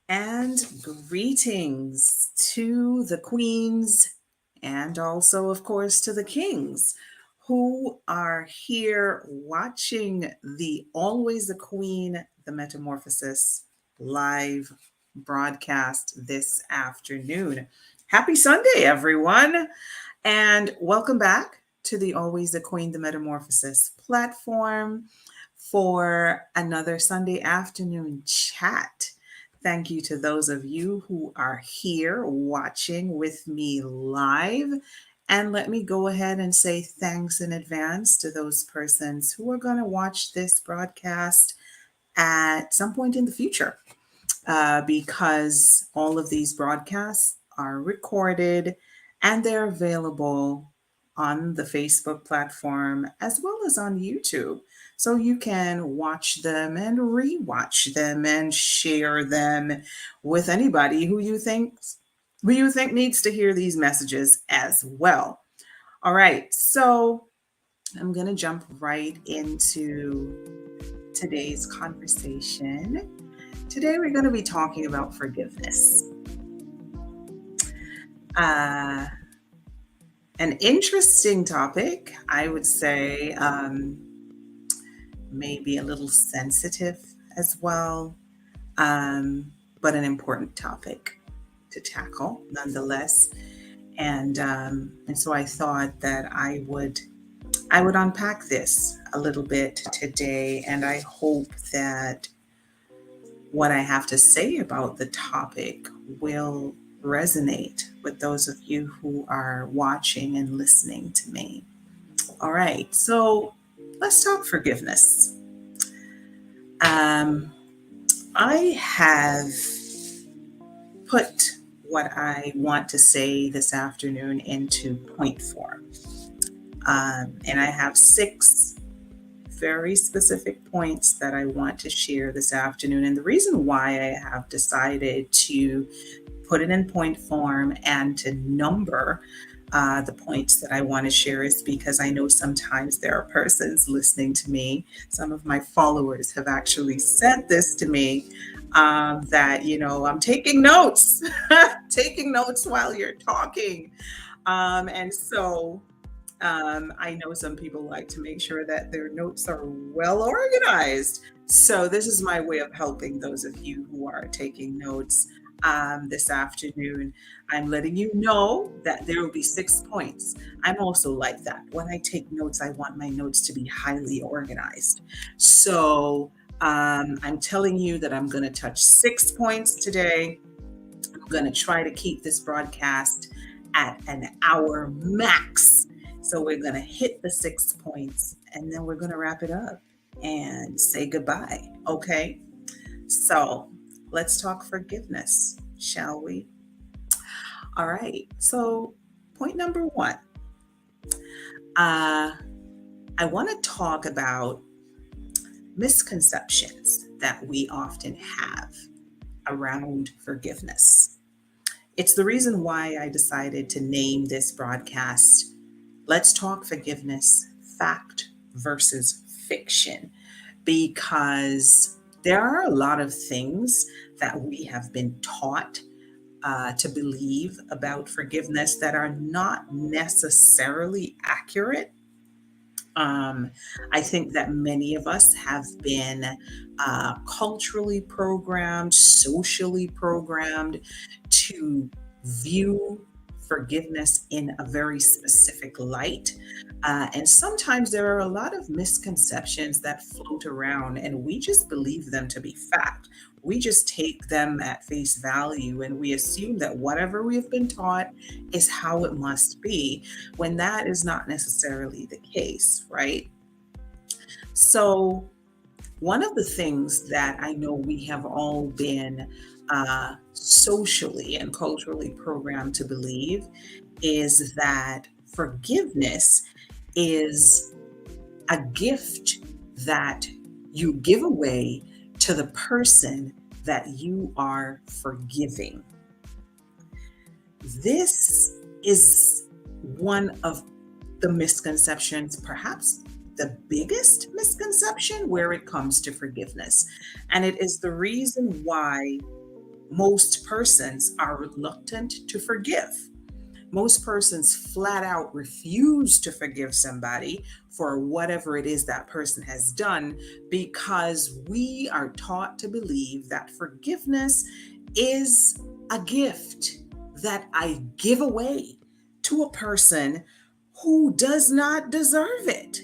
And greetings to the queens and also, of course, to the kings who are here watching the Always the Queen, the Metamorphosis live broadcast this afternoon. Happy Sunday, everyone, and welcome back to the Always the Queen, the Metamorphosis platform for another Sunday afternoon chat. Thank you to those of you who are here watching with me live. And let me go ahead and say thanks in advance to those persons who are going to watch this broadcast at some point in the future, because all of these broadcasts are recorded and they're available on the Facebook platform as well as on YouTube. So you can watch them and rewatch them and share them with anybody who you think needs to hear these messages as well. All right, so I'm going to jump right into today's conversation. Today, we're going to be talking about forgiveness. Uh, an interesting topic, I would say, maybe a little sensitive as well, but an important topic to tackle nonetheless. And so I thought that I would unpack this a little bit today, and I hope that what I have to say about the topic will resonate with those of you who are watching and listening to me. All right, so let's talk forgiveness. Um, I have put what I want to say this afternoon into point form. And I have 6 very specific points that I want to share this afternoon. And the reason why I have decided to put it in point form and to number the points that I want to share is because I know sometimes there are persons listening to me. Some of my followers have actually said this to me, that, I'm taking notes, taking notes while you're talking. And so I know some people like to make sure that their notes are well organized. So, this is my way of helping those of you who are taking notes this afternoon. I'm letting you know that there will be 6 points. I'm also like that. When I take notes, I want my notes to be highly organized. So, I'm telling you that I'm going to touch 6 points today. I'm going to try to keep this broadcast at an hour max. So we're going to hit the 6 points and then we're going to wrap it up and say goodbye. Okay. So let's talk forgiveness, shall we? All right. So, point number 1, uh, I want to talk about misconceptions that we often have around forgiveness. It's the reason why I decided to name this broadcast Let's Talk Forgiveness, Fact versus Fiction, because there are a lot of things that we have been taught to believe about forgiveness that are not necessarily accurate. Um, I think that many of us have been culturally programmed, socially programmed to view forgiveness in a very specific light. And sometimes there are a lot of misconceptions that float around, and we just believe them to be fact. We just take them at face value and we assume that whatever we've been taught is how it must be, when that is not necessarily the case, right? So, one of the things that I know we have all been socially and culturally programmed to believe is that forgiveness is a gift that you give away to the person that you are forgiving. This is one of the misconceptions, perhaps the biggest misconception where it comes to forgiveness. And it is the reason why Most persons are reluctant to forgive. Most persons flat out refuse to forgive somebody for whatever it is that person has done, because we are taught to believe that forgiveness is a gift that I give away to a person who does not deserve it.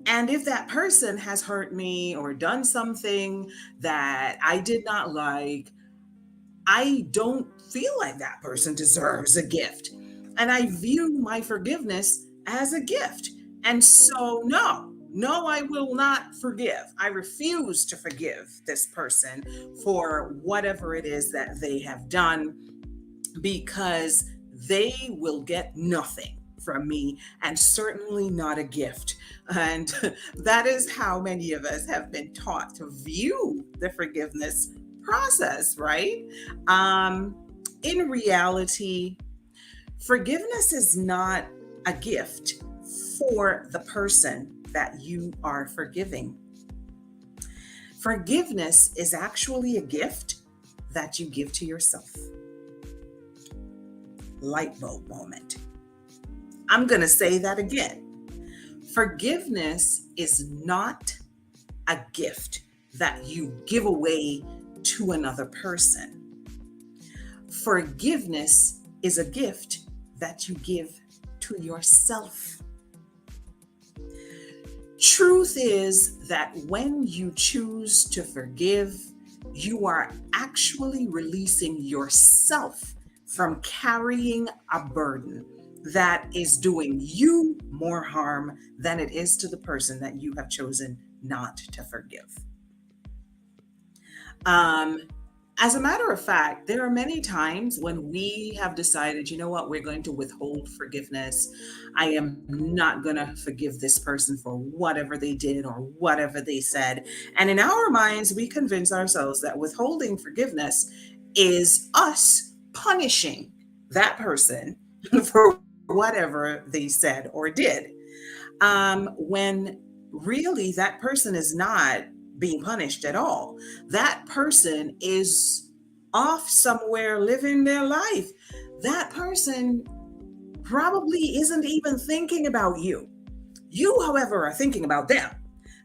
And if that person has hurt me or done something that I did not like, I don't feel like that person deserves a gift. And I view my forgiveness as a gift. And so, no, I will not forgive. I refuse to forgive this person for whatever it is that they have done, because they will get nothing from me, and certainly not a gift. And that is how many of us have been taught to view the forgiveness process, right? Um, in reality, forgiveness is not a gift for the person that you are forgiving. Forgiveness is actually a gift that you give to yourself. Light bulb moment. I'm going to say that again. Forgiveness is not a gift that you give away to another person. Forgiveness is a gift that you give to yourself. Truth is that when you choose to forgive, you are actually releasing yourself from carrying a burden that is doing you more harm than it is to the person that you have chosen not to forgive. Um, as a matter of fact, there are many times when we have decided, you know what, we're going to withhold forgiveness. I am not going to forgive this person for whatever they did or whatever they said. And in our minds, we convince ourselves that withholding forgiveness is us punishing that person for whatever they said or did. When really that person is not being punished at all. That person is off somewhere living their life. That person probably isn't even thinking about you. You, however, are thinking about them.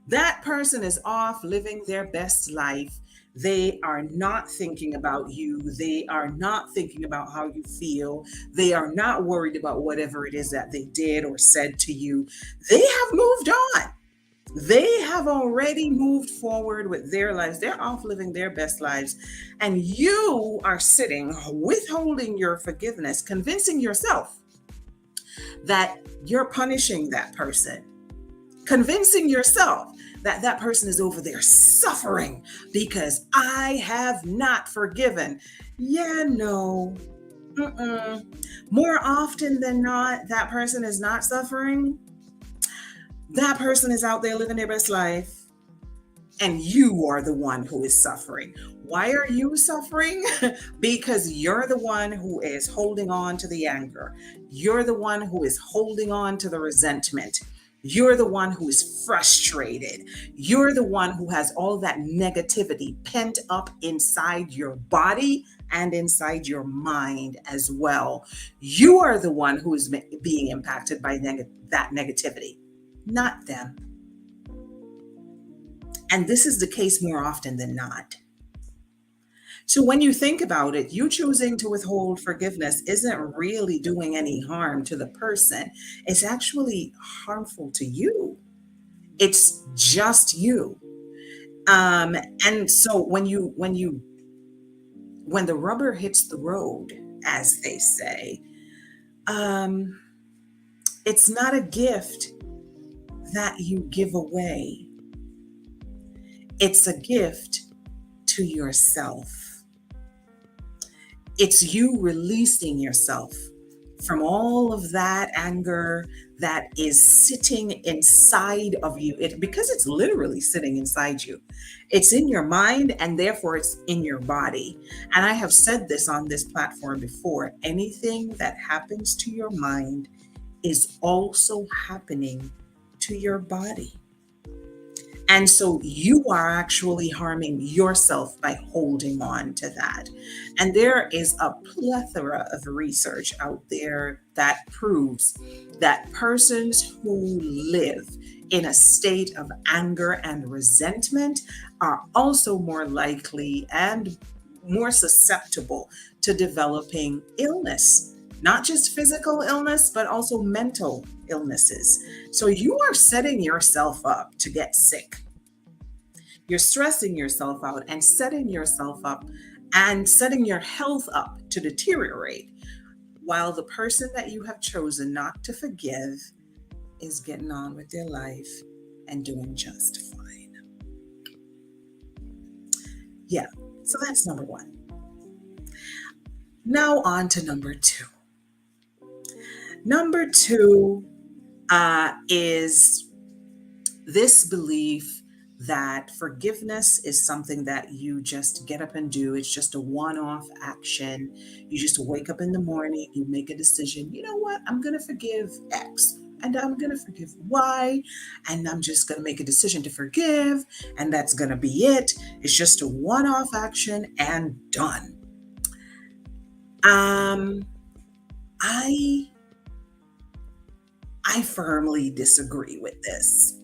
That person is off living their best life. They are not thinking about you. They are not thinking about how you feel. They are not worried about whatever it is that they did or said to you. They have moved on. They have already moved forward with their lives. They're off living their best lives. And you are sitting, withholding your forgiveness, convincing yourself that you're punishing that person, convincing yourself that that person is over there suffering because I have not forgiven. Yeah, no. Mm-mm. More often than not, that person is not suffering. That person is out there living their best life, and you are the one who is suffering. Why are you suffering? Because you're the one who is holding on to the anger. You're the one who is holding on to the resentment. You're the one who is frustrated. You're the one who has all that negativity pent up inside your body and inside your mind as well. You are the one who is being impacted by that negativity, not them. And this is the case more often than not. So when you think about it, you choosing to withhold forgiveness isn't really doing any harm to the person. It's actually harmful to you. It's just you. Um, and so when the rubber hits the road, as they say, um, it's not a gift that you give away. It's a gift to yourself. It's you releasing yourself from all of that anger that is sitting inside of you. Because it's literally sitting inside you. It's in your mind, and therefore it's in your body. And I have said this on this platform before. Anything that happens to your mind is also happening to your body. And so you are actually harming yourself by holding on to that. And there is a plethora of research out there that proves that persons who live in a state of anger and resentment are also more likely and more susceptible to developing illness, not just physical illness, but also mental illnesses. So you are setting yourself up to get sick. You're stressing yourself out and setting yourself up and setting your health up to deteriorate while the person that you have chosen not to forgive is getting on with their life and doing just fine. Yeah, so that's number one. Now, on to number two. Number two is this belief that forgiveness is something that you just get up and do. It's just a one off action. You just wake up in the morning, you make a decision. You know what? I'm going to forgive X and I'm going to forgive Y, and I'm just going to make a decision to forgive, and that's going to be it. It's just a one off action and done. Um, I I firmly disagree with this.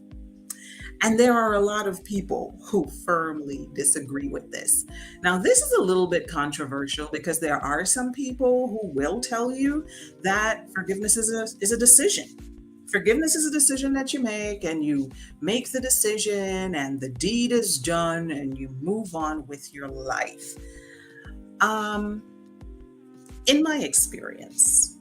And there are a lot of people who firmly disagree with this. Now, this is a little bit controversial because there are some people who will tell you that forgiveness is a decision. Forgiveness is a decision that you make, and you make the decision, and the deed is done, and you move on with your life. Um, in my experience,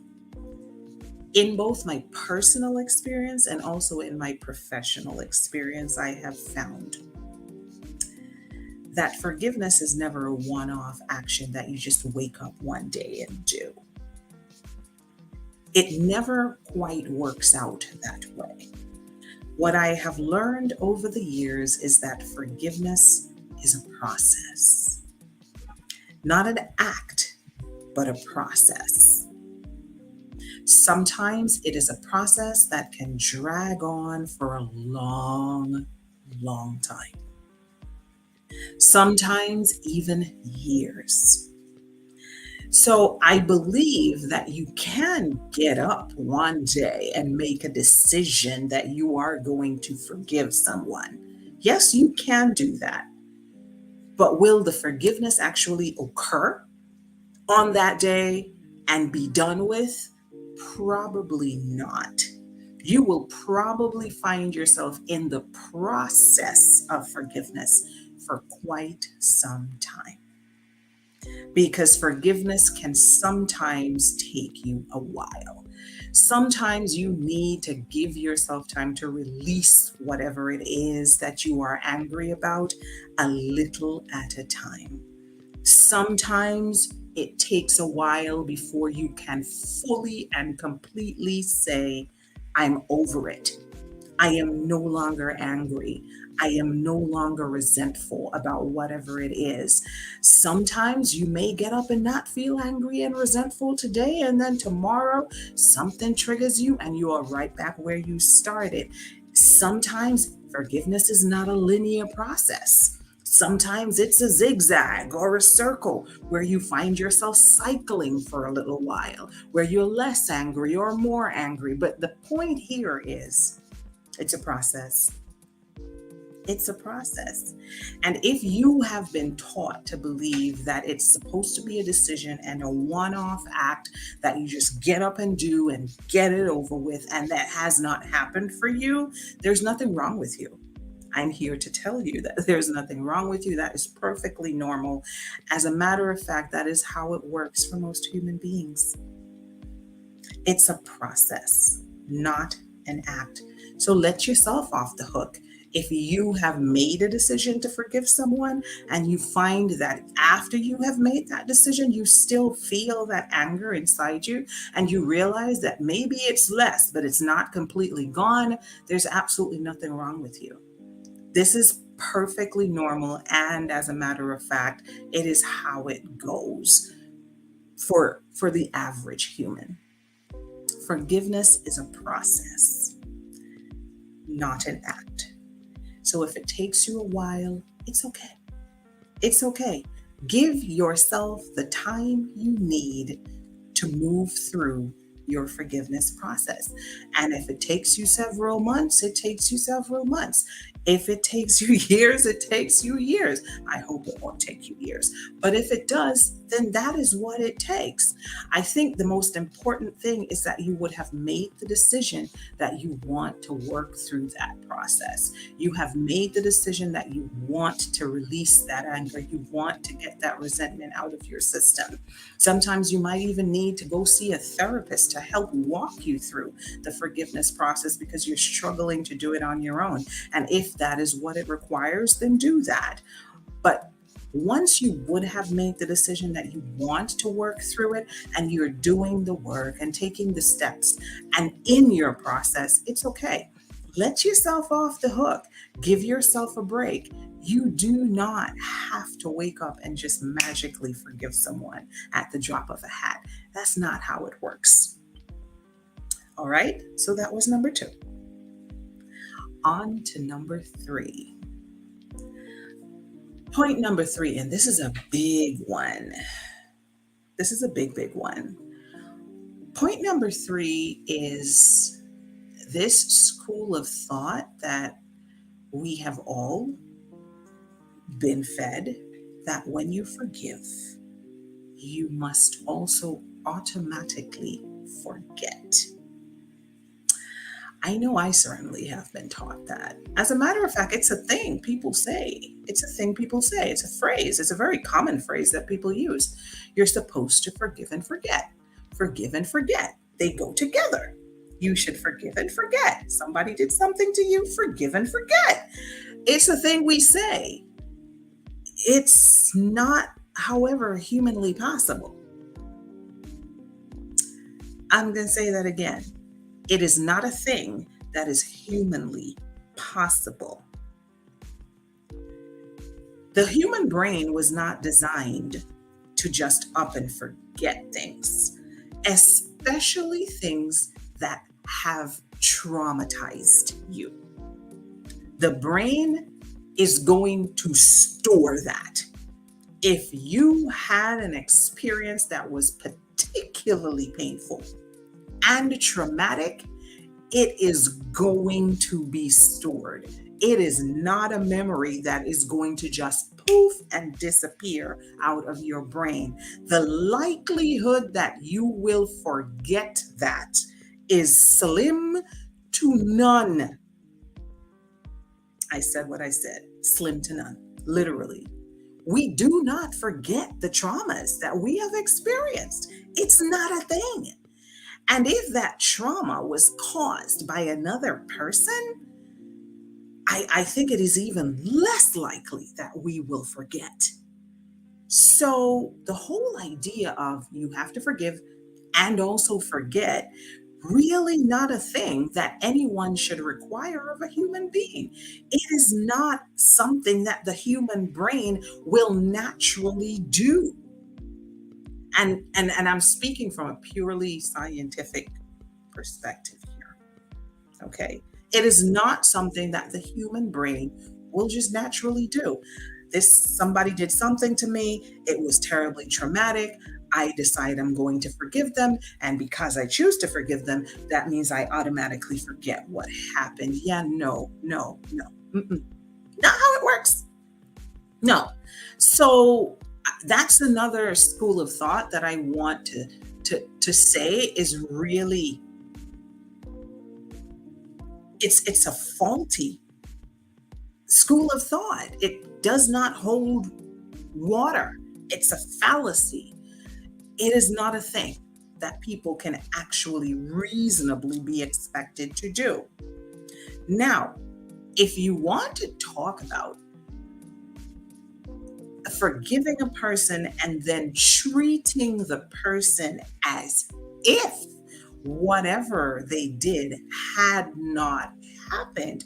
in both my personal experience and also in my professional experience, I have found that forgiveness is never a one off action that you just wake up one day and do. It never quite works out that way. What I have learned over the years is that forgiveness is a process, not an act, but a process. Sometimes it is a process that can drag on for a long, long time. Sometimes even years. So I believe that you can get up one day and make a decision that you are going to forgive someone. Yes, you can do that. But will the forgiveness actually occur on that day and be done with? Probably not. You will probably find yourself in the process of forgiveness for quite some time, because forgiveness can sometimes take you a while. Sometimes you need to give yourself time to release whatever it is that you are angry about a little at a time. Sometimes it takes a while before you can fully and completely say, I'm over it. I am no longer angry. I am no longer resentful about whatever it is. Sometimes you may get up and not feel angry and resentful today, and then tomorrow something triggers you and you are right back where you started. Sometimes forgiveness is not a linear process. Sometimes it's a zigzag or a circle where you find yourself cycling for a little while, where you're less angry or more angry. But the point here is it's a process. It's a process. And if you have been taught to believe that it's supposed to be a decision and a one off act that you just get up and do and get it over with, and that has not happened for you, there's nothing wrong with you. I'm here to tell you that there's nothing wrong with you. That is perfectly normal. As a matter of fact, that is how it works for most human beings. It's a process, not an act. So let yourself off the hook. If you have made a decision to forgive someone and you find that after you have made that decision, you still feel that anger inside you, and you realize that maybe it's less, but it's not completely gone, there's absolutely nothing wrong with you. This is perfectly normal. And as a matter of fact, it is how it goes for the average human. Forgiveness is a process, not an act. So So if it takes you a while, it's okay. It's okay. Give yourself the time you need to move through your forgiveness process. And if it takes you several months, it takes you several months. If it takes you years, it takes you years. I hope it won't take you years. But if it does, then that is what it takes. I think the most important thing is that you would have made the decision that you want to work through that process. You have made the decision that you want to release that anger. You want to get that resentment out of your system. Sometimes you might even need to go see a therapist to help walk you through the forgiveness process because you're struggling to do it on your own. And if that is what it requires, then do that. But once you would have made the decision that you want to work through it and you're doing the work and taking the steps and in your process, it's okay. Let yourself off the hook. Give yourself a break. You do not have to wake up and just magically forgive someone at the drop of a hat. That's not how it works. All right. So that was number two. On to number three. Point number three, and this is a big one. This is a big, big one. Point number three is this school of thought that we have all been fed, that when you forgive, you must also automatically forget. I know I certainly have been taught that. As a matter of fact, it's a thing people say. It's a thing people say. It's a phrase. It's a very common phrase that people use. You're supposed to forgive and forget. Forgive and forget. They go together. You should forgive and forget. Somebody did something to you, forgive and forget. It's a thing we say. It's not, however, humanly possible. I'm going to say that again. It is not a thing that is humanly possible. The human brain was not designed to just up and forget things, especially things that have traumatized you. The brain is going to store that. If you had an experience that was particularly painful and traumatic, it is going to be stored. It is not a memory that is going to just poof and disappear out of your brain. The likelihood that you will forget that is slim to none. I said what I said, slim to none, literally. We do not forget the traumas that we have experienced. It's not a thing. And if that trauma was caused by another person, I think it is even less likely that we will forget. So the whole idea of you have to forgive and also forget, really not a thing that anyone should require of a human being. It is not something that the human brain will naturally do. And I'm speaking from a purely scientific perspective here. Okay. It is not something that the human brain will just naturally do. This somebody did something to me, it was terribly traumatic. I decide I'm going to forgive them. And because I choose to forgive them, that means I automatically forget what happened. Yeah, no, no, no. Mm-mm. Not how it works. No. So that's another school of thought that I want to say is really it's a faulty school of thought. It does not hold water. It's a fallacy. It is not a thing that people can actually reasonably be expected to do. Now, if you want to talk about forgiving a person and then treating the person as if whatever they did had not happened,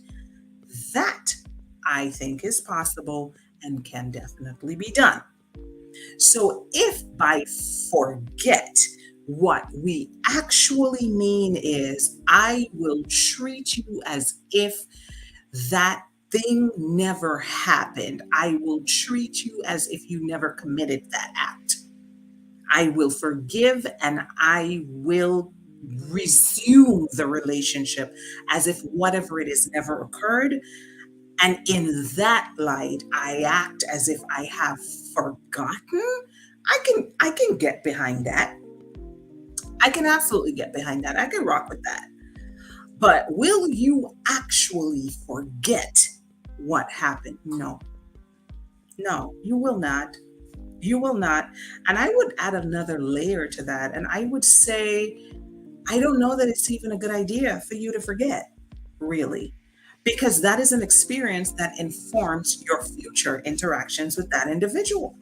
that I think is possible and can definitely be done. So, if by forget, what we actually mean is, I will treat you as if that thing never happened. I will treat you as if you never committed that act. I will forgive and I will resume the relationship as if whatever it is never occurred. And in that light, I act as if I have forgotten. I can get behind that. I can absolutely get behind that. I can rock with that. But will you actually forget what happened? No. No, you will not. You will not. And I would add another layer to that. And I would say, I don't know that it's even a good idea for you to forget, really, because that is an experience that informs your future interactions with that individual.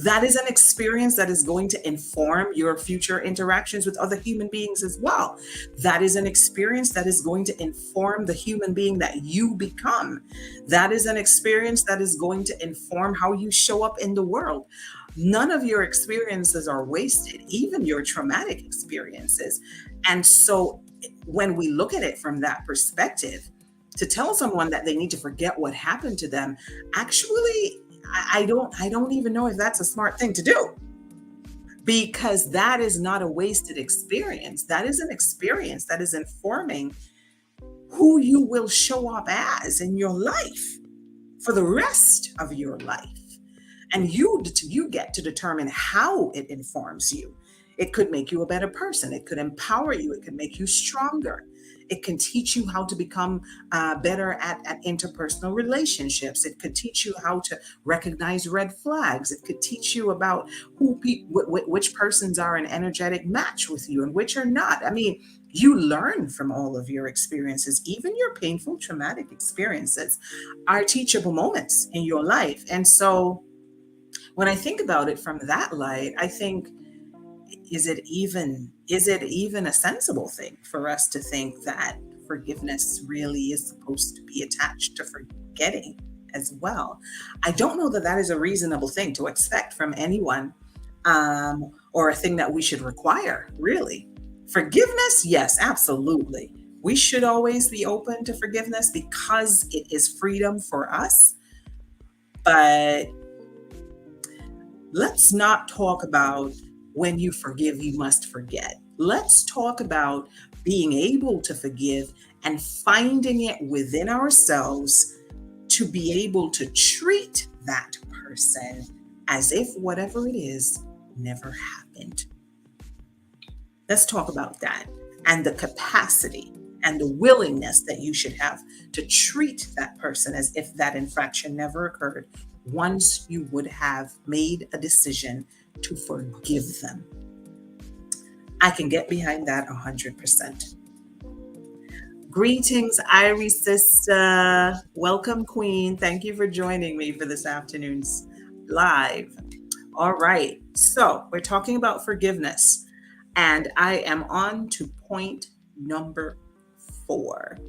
That is an experience that is going to inform your future interactions with other human beings as well. That is an experience that is going to inform the human being that you become. That is an experience that is going to inform how you show up in the world. None of your experiences are wasted, even your traumatic experiences. And so when we look at it from that perspective, to tell someone that they need to forget what happened to them, actually, I don't even know if that's a smart thing to do, because that is not a wasted experience. That is an experience that is informing who you will show up as in your life for the rest of your life. And you get to determine how it informs you. It could make you a better person. It could empower you. It could make you stronger. It can teach you how to become better at interpersonal relationships. It could teach you how to recognize red flags. It could teach you about which persons are an energetic match with you and which are not. I mean, you learn from all of your experiences. Even your painful, traumatic experiences are teachable moments in your life. And so when I think about it from that light, I think, is it even a sensible thing for us to think that forgiveness really is supposed to be attached to forgetting as well? I don't know that that is a reasonable thing to expect from anyone, or a thing that we should require, really. Forgiveness, yes, absolutely. We should always be open to forgiveness because it is freedom for us. But let's not talk about when you forgive, you must forget. Let's talk about being able to forgive and finding it within ourselves to be able to treat that person as if whatever it is never happened. Let's talk about that and the capacity and the willingness that you should have to treat that person as if that infraction never occurred once you would have made a decision to forgive them. I can get behind that 100%. Greetings, Iris sister. Welcome, Queen. Thank you for joining me for this afternoon's live. All right. So, we're talking about forgiveness, and I am on to point number 4.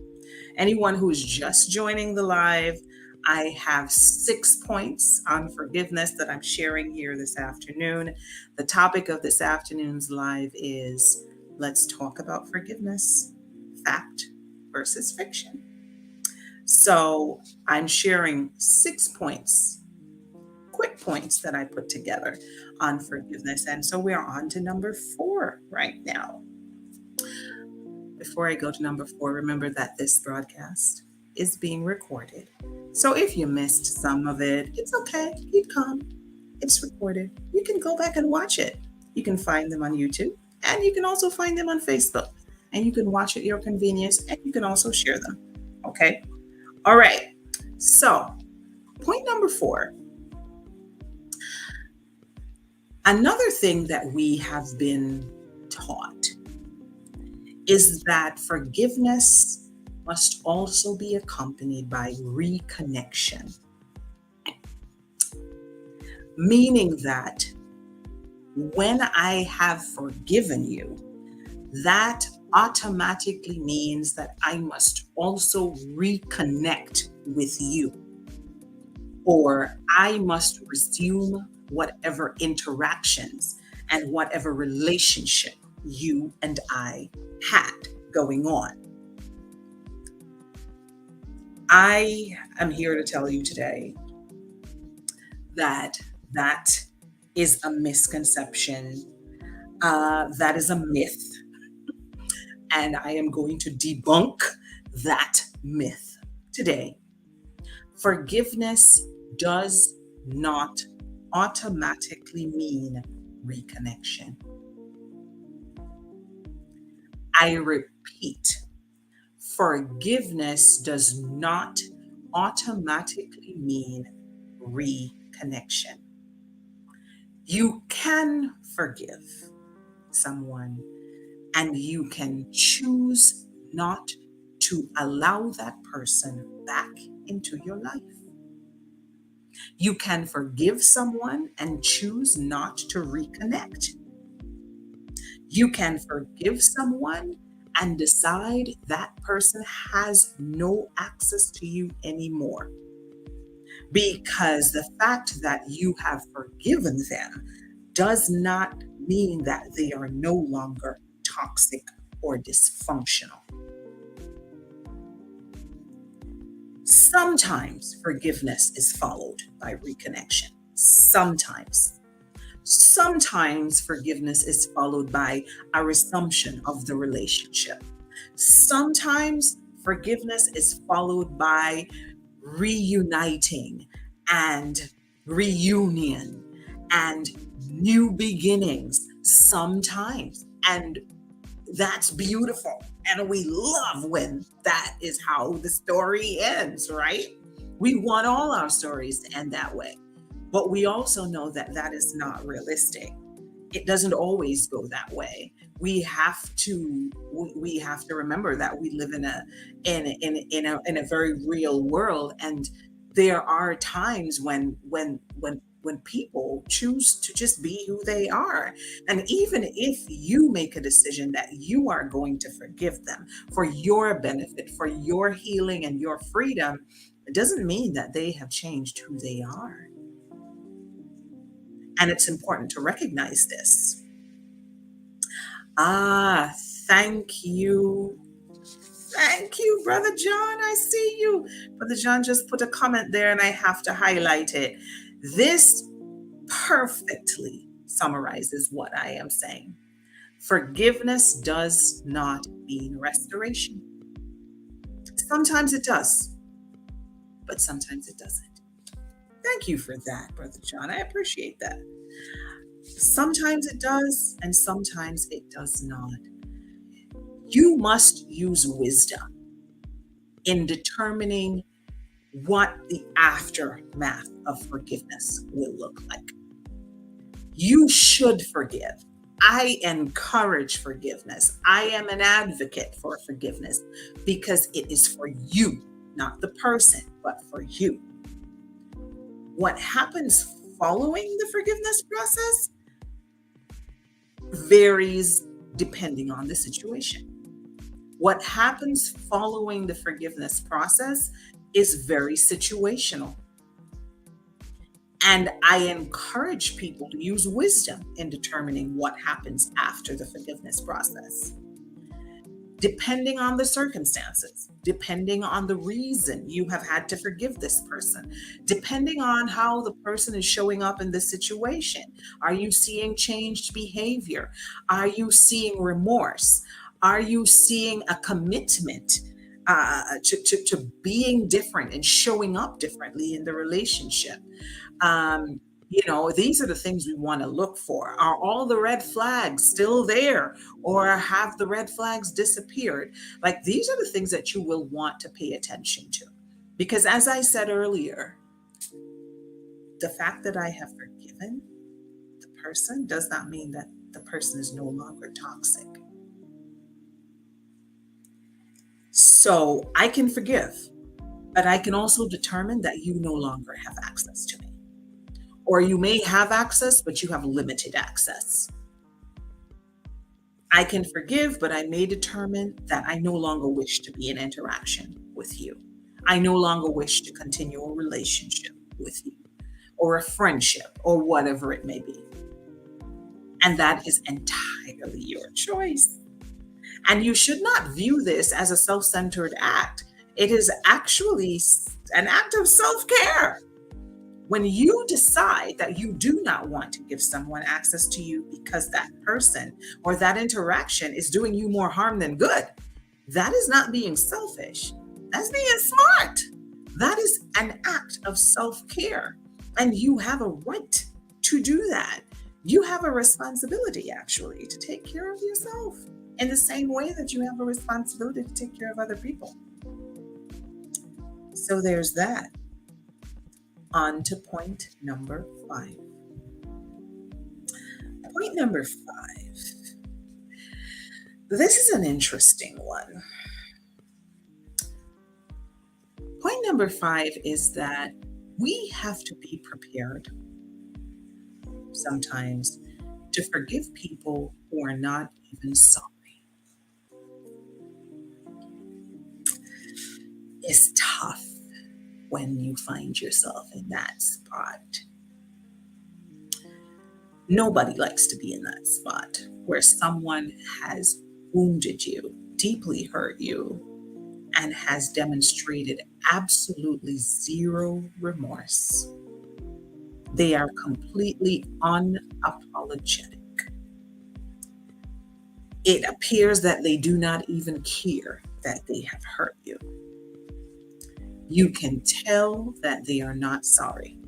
Anyone who's just joining the live, I have 6 points on forgiveness that I'm sharing here this afternoon. The topic of this afternoon's live is, let's talk about forgiveness, fact versus fiction. So I'm sharing 6 points, quick points that I put together on forgiveness. And so we're on to number 4 right now. Before I go to number 4, remember that this broadcast is being recorded. So if you missed some of it, it's okay. Keep calm. It's recorded. You can go back and watch it. You can find them on YouTube, and you can also find them on Facebook. And you can watch at your convenience, and you can also share them. Okay? All right. So, point number 4. Another thing that we have been taught is that forgiveness must also be accompanied by reconnection, meaning that when I have forgiven you, that automatically means that I must also reconnect with you, or I must resume whatever interactions and whatever relationship you and I had going on. I am here to tell you today that that is a misconception. That is a myth. And I am going to debunk that myth today. Forgiveness does not automatically mean reconnection. I repeat, forgiveness does not automatically mean reconnection. You can forgive someone and you can choose not to allow that person back into your life. You can forgive someone and choose not to reconnect. You can forgive someone and decide that person has no access to you anymore. Because the fact that you have forgiven them does not mean that they are no longer toxic or dysfunctional. Sometimes forgiveness is followed by reconnection. Sometimes. Sometimes forgiveness is followed by a resumption of the relationship. Sometimes forgiveness is followed by reuniting and reunion and new beginnings sometimes. And that's beautiful. And we love when that is how the story ends, right? We want all our stories to end that way. But we also know that that is not realistic. It doesn't always go that way. We have to remember that we live in a very real world, and there are times when people choose to just be who they are. And even if you make a decision that you are going to forgive them for your benefit, for your healing and your freedom, it doesn't mean that they have changed who they are. And it's important to recognize this. Ah, thank you. Thank you, Brother John. I see you. Brother John just put a comment there and I have to highlight it. This perfectly summarizes what I am saying. Forgiveness does not mean restoration. Sometimes it does, but sometimes it doesn't. Thank you for that, Brother John. I appreciate that. Sometimes it does, and sometimes it does not. You must use wisdom in determining what the aftermath of forgiveness will look like. You should forgive. I encourage forgiveness. I am an advocate for forgiveness because it is for you, not the person, but for you. What happens following the forgiveness process varies depending on the situation. What happens following the forgiveness process is very situational. And I encourage people to use wisdom in determining what happens after the forgiveness process. Depending on the circumstances, depending on the reason you have had to forgive this person, depending on how the person is showing up in the situation. Are you seeing changed behavior? Are you seeing remorse? Are you seeing a commitment to being different and showing up differently in the relationship? Um, these are the things we want to look for. Are all the red flags still there, or have the red flags disappeared? Like, these are the things that you will want to pay attention to. Because, as I said earlier, the fact that I have forgiven the person does not mean that the person is no longer toxic. So I can forgive, but I can also determine that you no longer have access to me. Or you may have access, but you have limited access. I can forgive, but I may determine that I no longer wish to be in interaction with you. I no longer wish to continue a relationship with you, or a friendship, or whatever it may be. And that is entirely your choice. And you should not view this as a self centered act. It is actually an act of self care. When you decide that you do not want to give someone access to you because that person or that interaction is doing you more harm than good, that is not being selfish. That's being smart. That is an act of self care. And you have a right to do that. You have a responsibility, actually, to take care of yourself in the same way that you have a responsibility to take care of other people. So there's that. On to point number 5. Point number 5. This is an interesting one. Point number 5 is that we have to be prepared sometimes to forgive people who are not even sorry. It's tough when you find yourself in that spot. Nobody likes to be in that spot where someone has wounded you, deeply hurt you, and has demonstrated absolutely zero remorse. They are completely unapologetic. It appears that they do not even care that they have hurt you. You can tell that they are not sorry.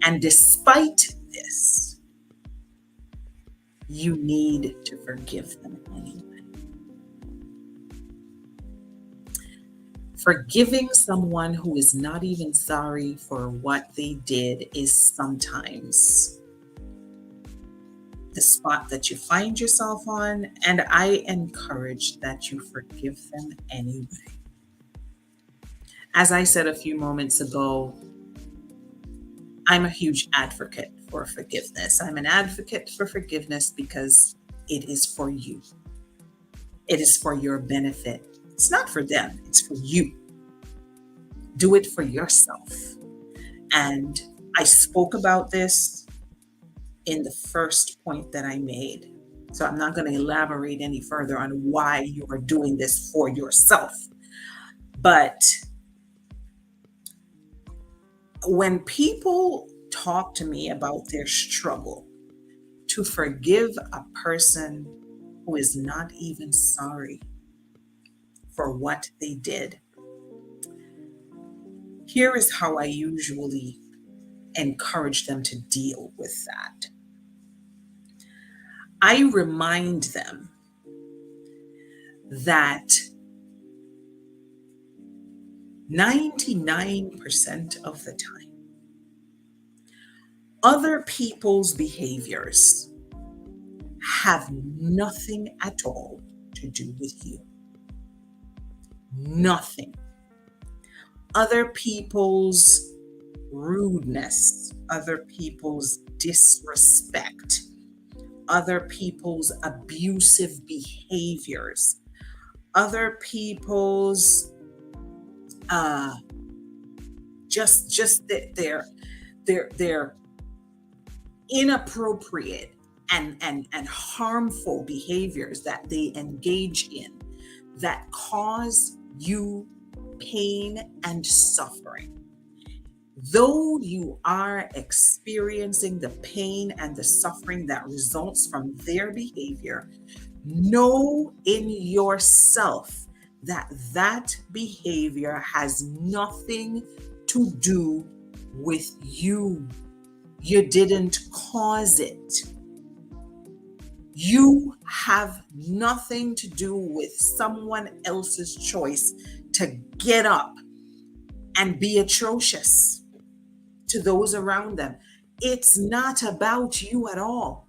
And despite this, you need to forgive them anyway. Forgiving someone who is not even sorry for what they did is sometimes the spot that you find yourself on, and I encourage that you forgive them anyway. As I said a few moments ago, I'm a huge advocate for forgiveness. I'm an advocate for forgiveness because it is for you. It is for your benefit. It's not for them, it's for you. Do it for yourself. And I spoke about this in the first point that I made. So I'm not going to elaborate any further on why you are doing this for yourself. But when people talk to me about their struggle to forgive a person who is not even sorry for what they did, here is how I usually encourage them to deal with that. I remind them that 99% of the time, other people's behaviors have nothing at all to do with you. Nothing. Other people's rudeness, other people's disrespect, other people's abusive behaviors, other people's their inappropriate and harmful behaviors that they engage in that cause you pain and suffering. Though you are experiencing the pain and the suffering that results from their behavior, know in yourself that that behavior has nothing to do with you. You didn't cause it. You have nothing to do with someone else's choice to get up and be atrocious to those around them. It's not about you at all.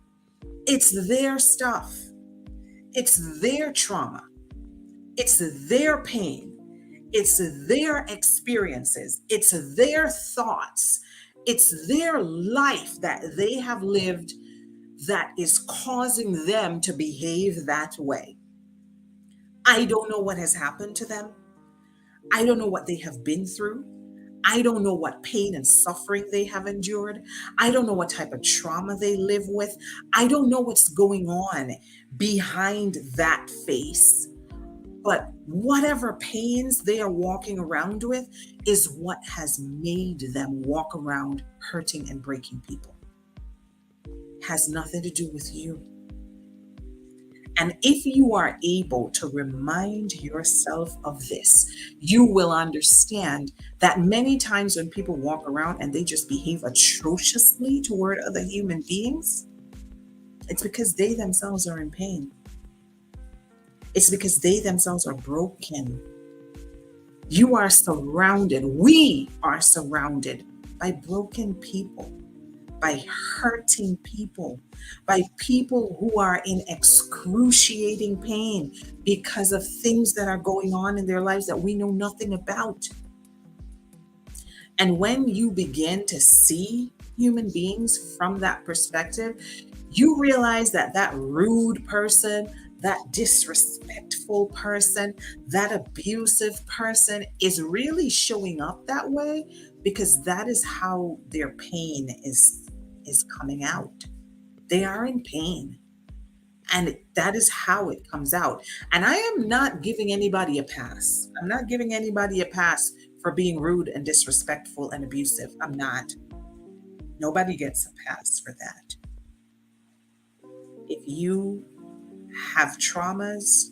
It's their stuff. It's their trauma. It's their pain. It's their experiences. It's their thoughts. It's their life that they have lived that is causing them to behave that way. I don't know what has happened to them. I don't know what they have been through. I don't know what pain and suffering they have endured. I don't know what type of trauma they live with. I don't know what's going on behind that face. But whatever pains they are walking around with is what has made them walk around hurting and breaking people. Has nothing to do with you. And if you are able to remind yourself of this, you will understand that many times when people walk around and they just behave atrociously toward other human beings, it's because they themselves are in pain. It's because they themselves are broken. You are surrounded, we are surrounded by broken people, by hurting people, by people who are in excruciating pain because of things that are going on in their lives that we know nothing about. And when you begin to see human beings from that perspective, you realize that that rude person, that disrespectful person, that abusive person is really showing up that way because that is how their pain is coming out. They are in pain. And that is how it comes out. And I am not giving anybody a pass. I'm not giving anybody a pass for being rude and disrespectful and abusive. I'm not. Nobody gets a pass for that. If you have traumas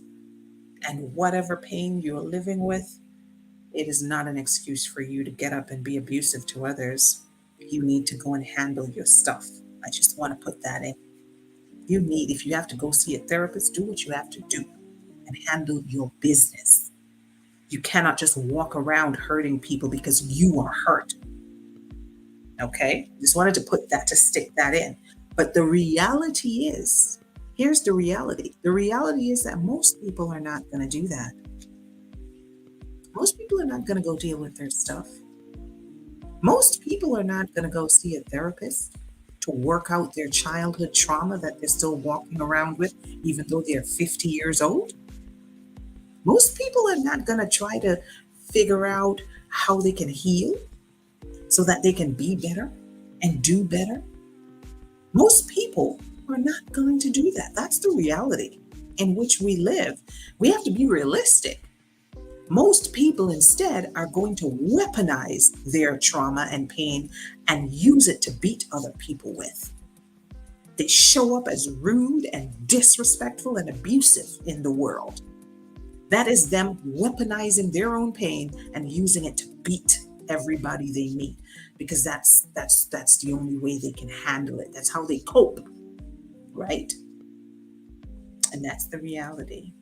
and whatever pain you're living with, it is not an excuse for you to get up and be abusive to others. You need to go and handle your stuff. I just want to put that in. You need, if you have to go see a therapist, do what you have to do and handle your business. You cannot just walk around hurting people because you are hurt. Okay? Just wanted to put that, to stick that in. But the reality is, here's the reality. The reality is that most people are not going to do that. Most people are not going to go deal with their stuff. Most people are not going to go see a therapist to work out their childhood trauma that they're still walking around with, even though they're 50 years old. Most people are not going to try to figure out how they can heal so that they can be better and do better. Most people are not going to do that. That's the reality in which we live. We have to be realistic. Most people instead are going to weaponize their trauma and pain and use it to beat other people with. They show up as rude and disrespectful and abusive in the world. That is them weaponizing their own pain and using it to beat everybody they meet because that's the only way they can handle it. That's how they cope, right? And that's the reality.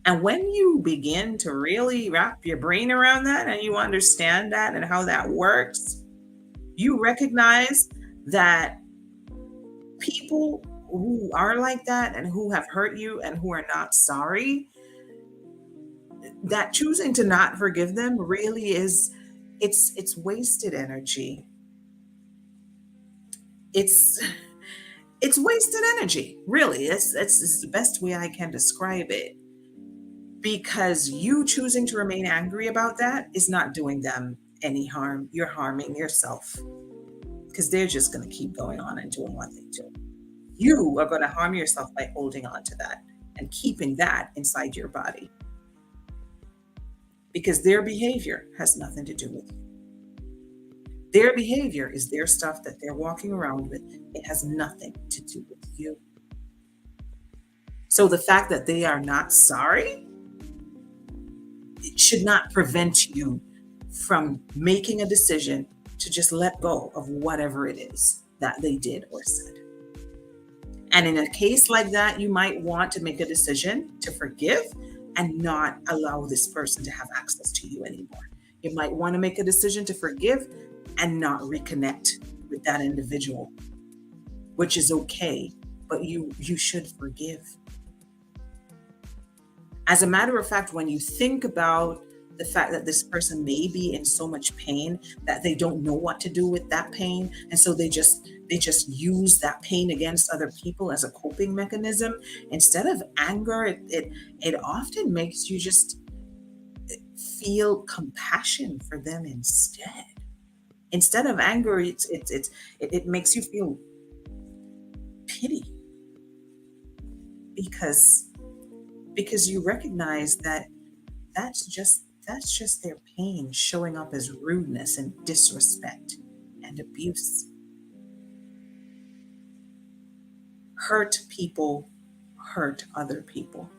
And when you begin to really wrap your brain around that and you understand that and how that works, you recognize that people who are like that and who have hurt you and who are not sorry, that choosing to not forgive them really is, it's wasted energy. It's it's wasted energy, really. It's the best way I can describe it. Because you choosing to remain angry about that is not doing them any harm. You're harming yourself because they're just going to keep going on and doing what they do. You are going to harm yourself by holding on to that and keeping that inside your body because their behavior has nothing to do with you. Their behavior is their stuff that they're walking around with. It has nothing to do with you. So the fact that they are not sorry, it should not prevent you from making a decision to just let go of whatever it is that they did or said. And in a case like that, you might want to make a decision to forgive and not allow this person to have access to you anymore. You might want to make a decision to forgive and not reconnect with that individual, which is okay, but you should forgive. As a matter of fact, when you think about the fact that this person may be in so much pain that they don't know what to do with that pain, and so they just use that pain against other people as a coping mechanism instead of anger, it often makes you just feel compassion for them instead. Instead of anger, it makes you feel pity because because you recognize that that's just their pain showing up as rudeness and disrespect and abuse. Hurt people hurt other people,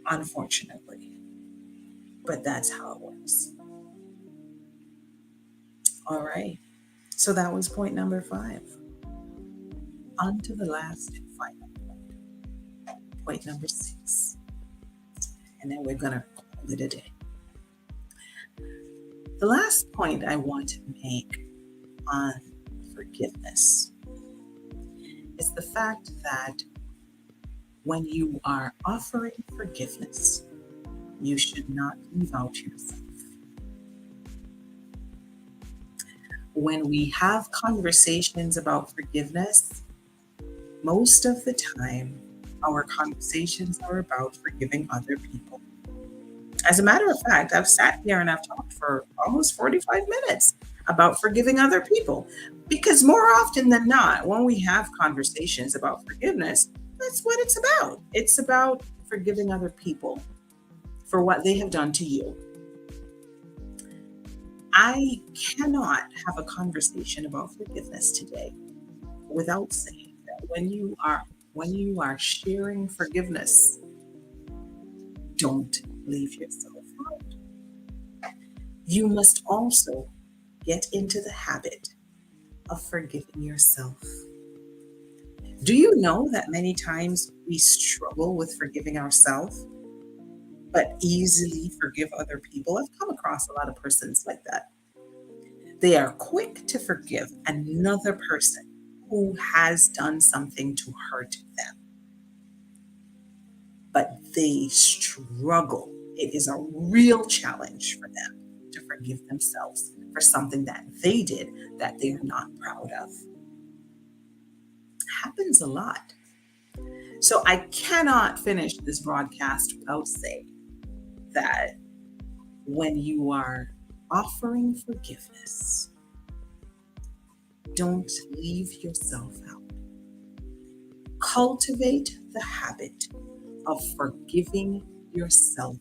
unfortunately, but that's how it works. All right. So that was point number 5. On to the last and final point number 6. And then we're going to call it a day. The last point I want to make on forgiveness is the fact that when you are offering forgiveness, you should not leave out yourself. When we have conversations about forgiveness, most of the time, our conversations are about forgiving other people. As a matter of fact, I've sat here and I've talked for almost 45 minutes about forgiving other people. Because more often than not, when we have conversations about forgiveness, that's what it's about. It's about forgiving other people for what they have done to you. I cannot have a conversation about forgiveness today without saying that when you are sharing forgiveness, don't leave yourself out. You must also get into the habit of forgiving yourself. Do you know that many times we struggle with forgiving ourselves, but easily forgive other people? I've come across a lot of persons like that. They are quick to forgive another person who has done something to hurt them, but they struggle. It is a real challenge for them to forgive themselves for something that they did that they are not proud of. Happens a lot. So I cannot finish this broadcast without saying that when you are offering forgiveness, don't leave yourself out. Cultivate the habit of forgiving yourself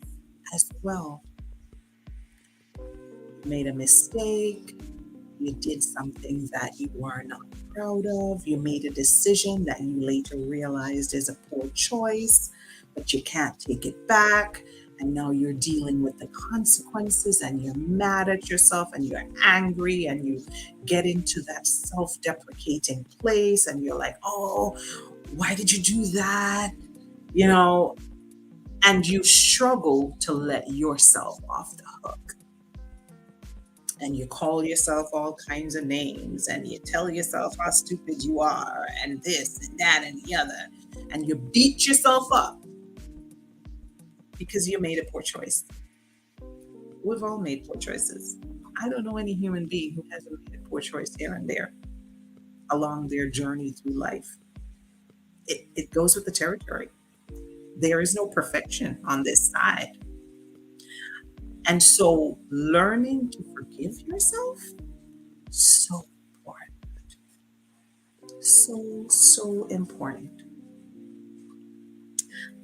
as well. You made a mistake, you did something that you are not proud of, you made a decision that you later realized is a poor choice, but you can't take it back. And now you're dealing with the consequences and you're mad at yourself and you're angry and you get into that self deprecating place and you're like, oh, why did you do that? You know, and you struggle to let yourself off the hook. And you call yourself all kinds of names and you tell yourself how stupid you are and this and that and the other. And you beat yourself up because you made a poor choice. We've all made poor choices. I don't know any human being who hasn't made a poor choice here and there along their journey through life. It goes with the territory. There is no perfection on this side. And so learning to forgive yourself, so important. So important.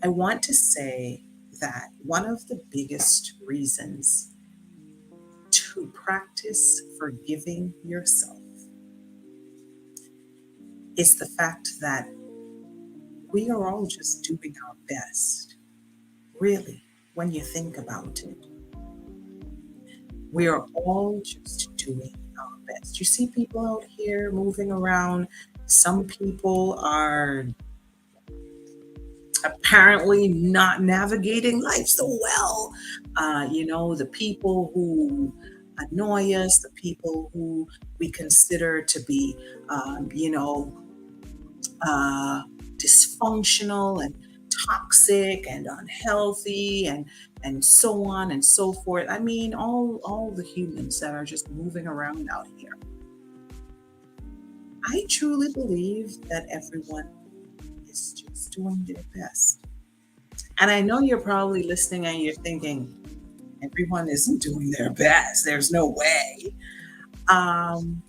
I want to say that one of the biggest reasons to practice forgiving yourself is the fact that we are all just doing our best. Really, when you think about it, we are all just doing our best. You see people out here moving around. Some people are apparently not navigating life so well. The people who annoy us, the people who we consider to be, uh, dysfunctional and toxic and unhealthy and so on and so forth. I mean, all the humans that are just moving around out here. I truly believe that everyone is just doing their best. And I know you're probably listening and you're thinking, everyone isn't doing their best. There's no way. Um,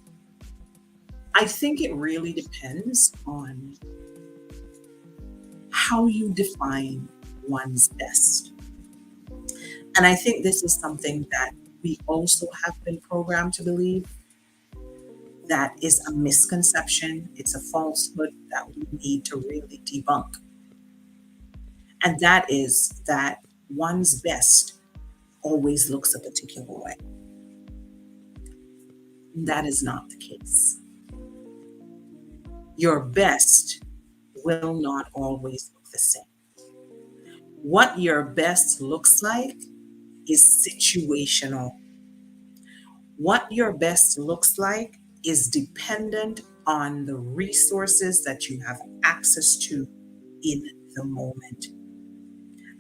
I think it really depends on how you define one's best. And I think this is something that we also have been programmed to believe that is a misconception. It's a falsehood that we need to really debunk. And that is that one's best always looks a particular way. That is not the case. Your best will not always look the same. What your best looks like is situational. What your best looks like is dependent on the resources that you have access to in the moment.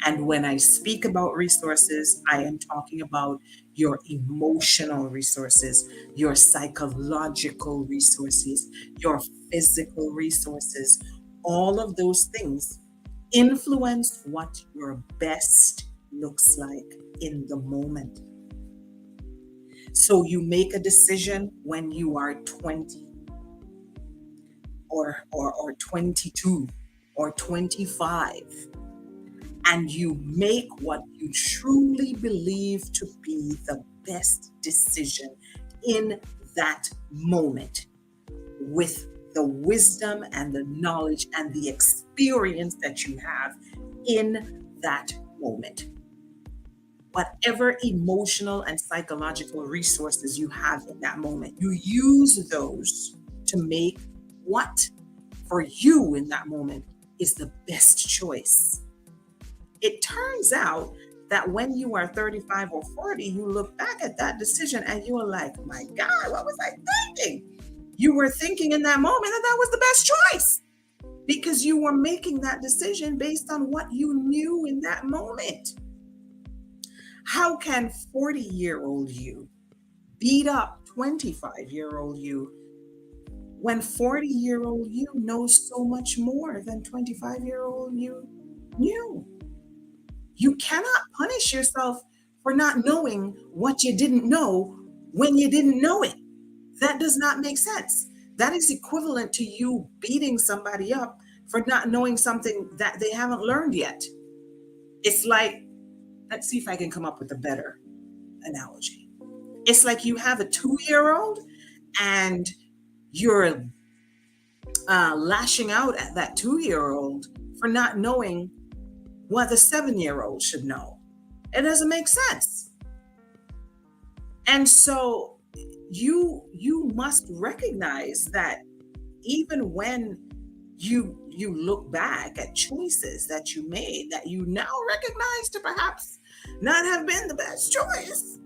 And when I speak about resources, I am talking about your emotional resources, your psychological resources, your physical resources. All of those things influence what your best looks like in the moment. So you make a decision when you are 20 or 22 or 25, and you make what you truly believe to be the best decision in that moment, with the wisdom and the knowledge and the experience that you have in that moment. Whatever emotional and psychological resources you have in that moment, you use those to make what for you in that moment is the best choice. It turns out that when you are 35 or 40, you look back at that decision and you are like, my God, what was I thinking? You were thinking in that moment that that was the best choice because you were making that decision based on what you knew in that moment. How can 40-year-old you beat up 25-year-old you when 40-year-old you knows so much more than 25-year-old you knew? You cannot punish yourself for not knowing what you didn't know when you didn't know it. That does not make sense. That is equivalent to you beating somebody up for not knowing something that they haven't learned yet. It's like, let's see if I can come up with a better analogy. It's like you have a 2-year-old and you're lashing out at that 2-year-old for not knowing what the 7-year-old should know. It doesn't make sense. And so you must recognize that even when you look back at choices that you made that you now recognize to perhaps not have been the best choice,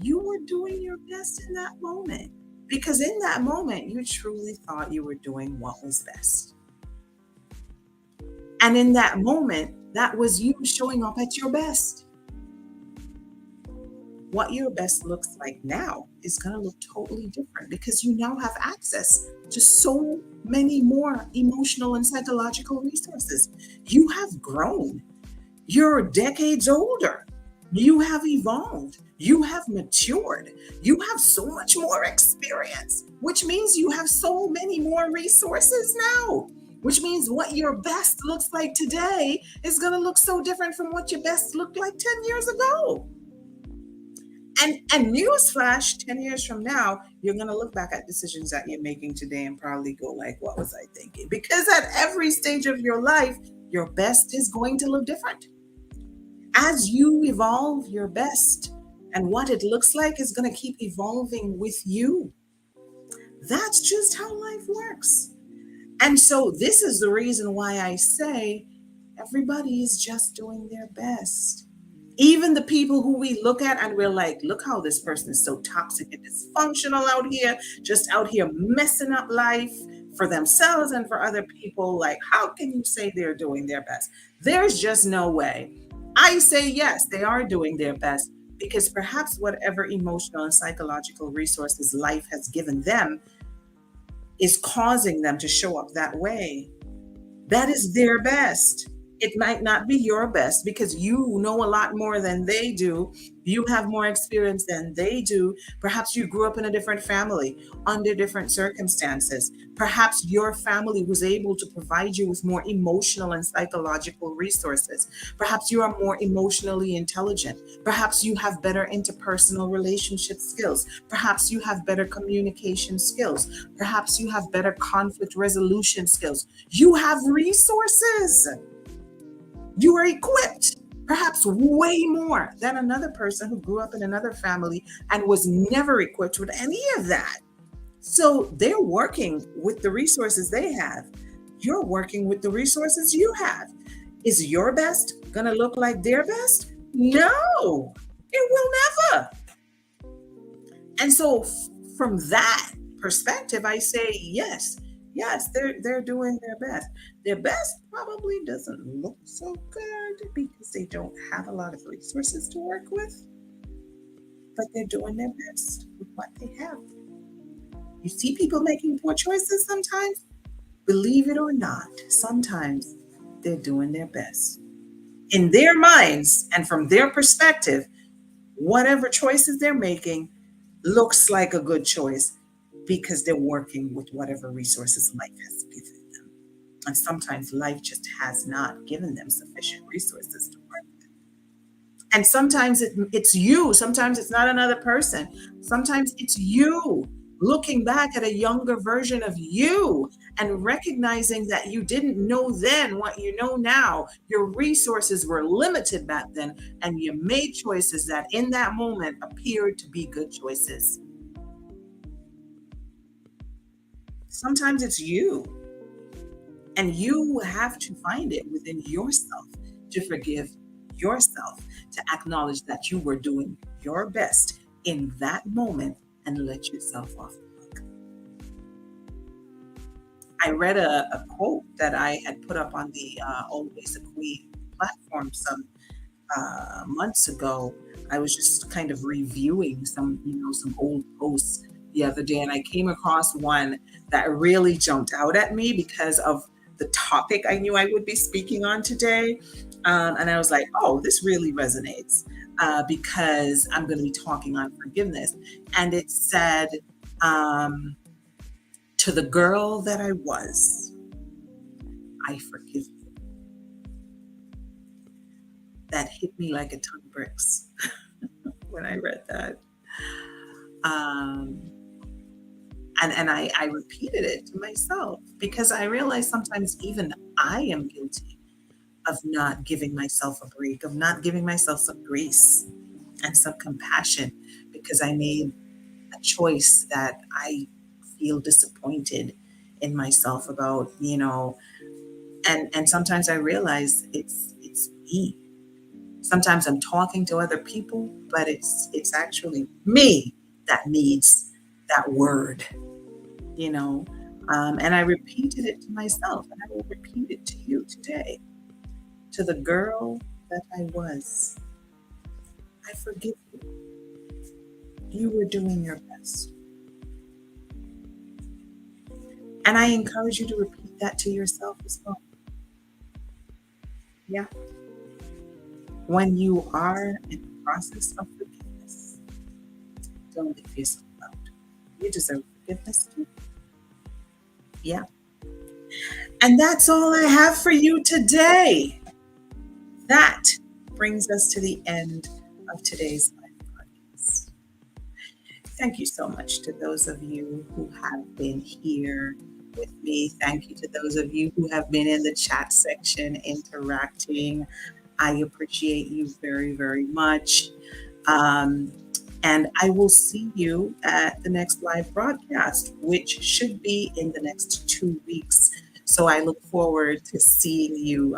you were doing your best in that moment because in that moment you truly thought you were doing what was best. And in that moment, that was you showing up at your best. What your best looks like now is going to look totally different because you now have access to so many more emotional and psychological resources. You have grown. You're decades older. You have evolved. You have matured. You have so much more experience, which means you have so many more resources now. Which means what your best looks like today is going to look so different from what your best looked like 10 years ago. And newsflash, 10 years from now, you're going to look back at decisions that you're making today and probably go like, what was I thinking? Because at every stage of your life, your best is going to look different. As you evolve, your best and what it looks like is going to keep evolving with you. That's just how life works. And so this is the reason why I say everybody is just doing their best. Even the people who we look at and we're like, look how this person is so toxic and dysfunctional out here, just out here messing up life for themselves and for other people. Like, how can you say they're doing their best? There's just no way. I say yes, they are doing their best because perhaps whatever emotional and psychological resources life has given them is causing them to show up that way. That is their best. It might not be your best because you know a lot more than they do. You have more experience than they do. Perhaps you grew up in a different family under different circumstances. Perhaps your family was able to provide you with more emotional and psychological resources. Perhaps you are more emotionally intelligent. Perhaps you have better interpersonal relationship skills. Perhaps you have better communication skills. Perhaps you have better conflict resolution skills. You have resources. You are equipped, perhaps way more than another person who grew up in another family and was never equipped with any of that. So they're working with the resources they have. You're working with the resources you have. Is your best going to look like their best? No, it will never. And so from that perspective, I say yes. Yes, they're doing their best. Their best probably doesn't look so good because they don't have a lot of resources to work with, but they're doing their best with what they have. You see people making poor choices sometimes. Believe it or not, sometimes they're doing their best. In their minds and from their perspective, whatever choices they're making looks like a good choice because they're working with whatever resources life has given them. And sometimes life just has not given them sufficient resources to work. And sometimes it's you. Sometimes it's not another person. Sometimes it's you looking back at a younger version of you and recognizing that you didn't know then what you know now. Your resources were limited back then, and you made choices that in that moment appeared to be good choices. Sometimes it's you, and you have to find it within yourself to forgive yourself, to acknowledge that you were doing your best in that moment and let yourself off the hook. I read a quote that I had put up on the Always a Queen platform some months ago. I was just kind of reviewing some old posts the other day, and I came across one that really jumped out at me because of the topic I knew I would be speaking on today. And I was like, oh, this really resonates because I'm going to be talking on forgiveness. And it said, um, to the girl that I was, I forgive you. That hit me like a ton of bricks when I read that. Um, and I repeated it to myself because I realized sometimes even I am guilty of not giving myself a break, of not giving myself some grace and some compassion because I made a choice that I feel disappointed in myself about, and sometimes I realize it's me. Sometimes I'm talking to other people, but it's actually me that needs that word, you know. And I repeated it to myself, and I will repeat it to you today. To the girl that I was, I forgive you. You were doing your best. And I encourage you to repeat that to yourself as well. Yeah. When you are in the process of forgiveness, don't leave yourself out. You deserve forgiveness too. Yeah. And that's all I have for you today. That brings us to the end of today's live podcast. Thank you so much to those of you who have been here with me. Thank you to those of you who have been in the chat section interacting. I appreciate you very, very much. Um, and I will see you at the next live broadcast, which should be in the next 2 weeks. So I look forward to seeing you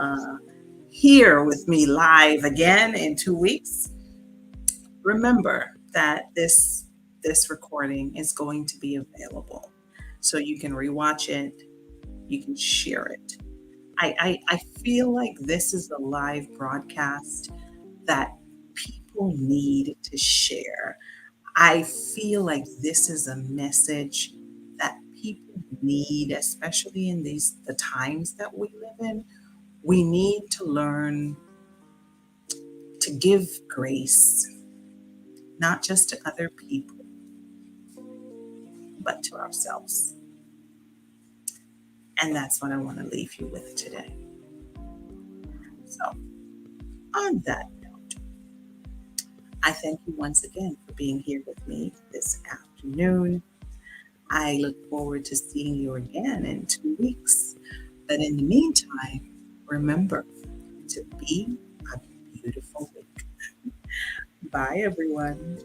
here with me live again in 2 weeks. Remember that this recording is going to be available, so you can rewatch it, you can share it. I feel like this is a live broadcast that people need to share. I feel like this is a message that people need, especially in the times that we live in, We need to learn to give grace, not just to other people, but to ourselves. And that's what I want to leave you with today. So, on that note, I thank you once again for being here with me this afternoon. I look forward to seeing you again in 2 weeks. But in the meantime, remember to be a beautiful week. Bye, everyone.